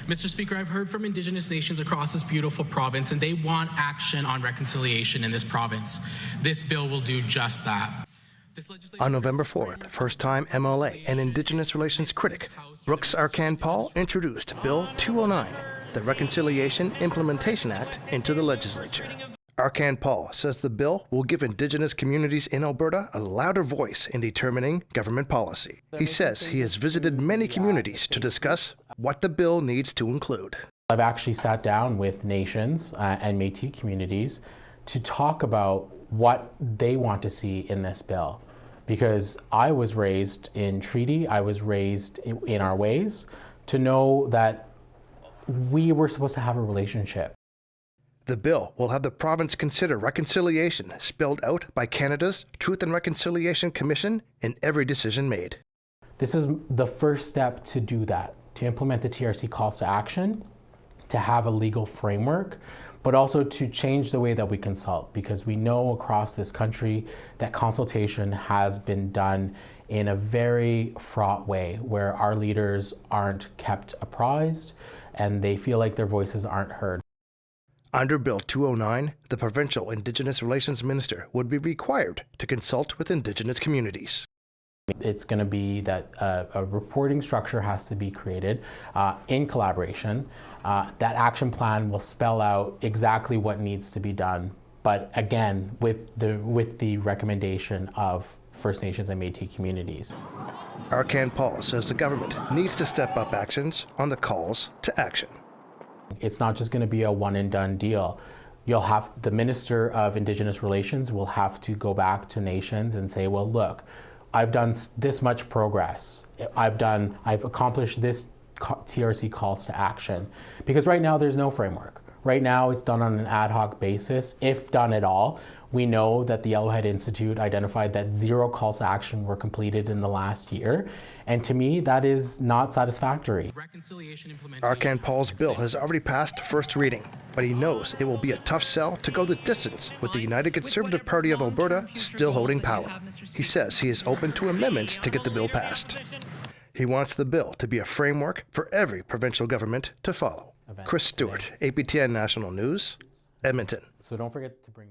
Mr. Speaker, I've heard from Indigenous nations across this beautiful province, and they want action on reconciliation in this province. This bill will do just that. On November 4th, first-time MLA and Indigenous relations critic Brooks Arcand-Paul introduced Bill 209, the Reconciliation Implementation Act, into the legislature. Arcand-Paul says the bill will give Indigenous communities in Alberta a louder voice in determining government policy. He says he has visited many communities to discuss what the bill needs to include. I've actually sat down with nations and Métis communities to talk about what they want to see in this bill. Because I was raised in treaty, I was raised in our ways to know that we were supposed to have a relationship. The bill will have the province consider reconciliation spelled out by Canada's Truth and Reconciliation Commission in every decision made. This is the first step to do that, to implement the TRC calls to action, to have a legal framework, but also to change the way that we consult, because we know across this country that consultation has been done in a very fraught way where our leaders aren't kept apprised and they feel like their voices aren't heard. Under Bill 209, the provincial Indigenous Relations Minister would be required to consult with Indigenous communities. It's going to be that a reporting structure has to be created in collaboration. That action plan will spell out exactly what needs to be done, but again, with the recommendation of First Nations and Métis communities. Arcand-Paul says the government needs to step up actions on the calls to action. It's not just going to be a one and done deal. You'll have the Minister of Indigenous Relations will have to go back to nations and say, well, look, I've done this much progress. I've accomplished this TRC calls to action. Because right now there's no framework. Right now it's done on an ad hoc basis, if done at all. We know that the Yellowhead Institute identified that 0 calls to action were completed in the last year. And to me, that is not satisfactory. Arcand-Paul's bill has already passed first reading, but he knows it will be a tough sell to go the distance with the United Conservative Party of Alberta still holding power. He says he is open to amendments to get the bill passed. He wants the bill to be a framework for every provincial government to follow. Chris Stewart, APTN National News, Edmonton. So don't forget to bring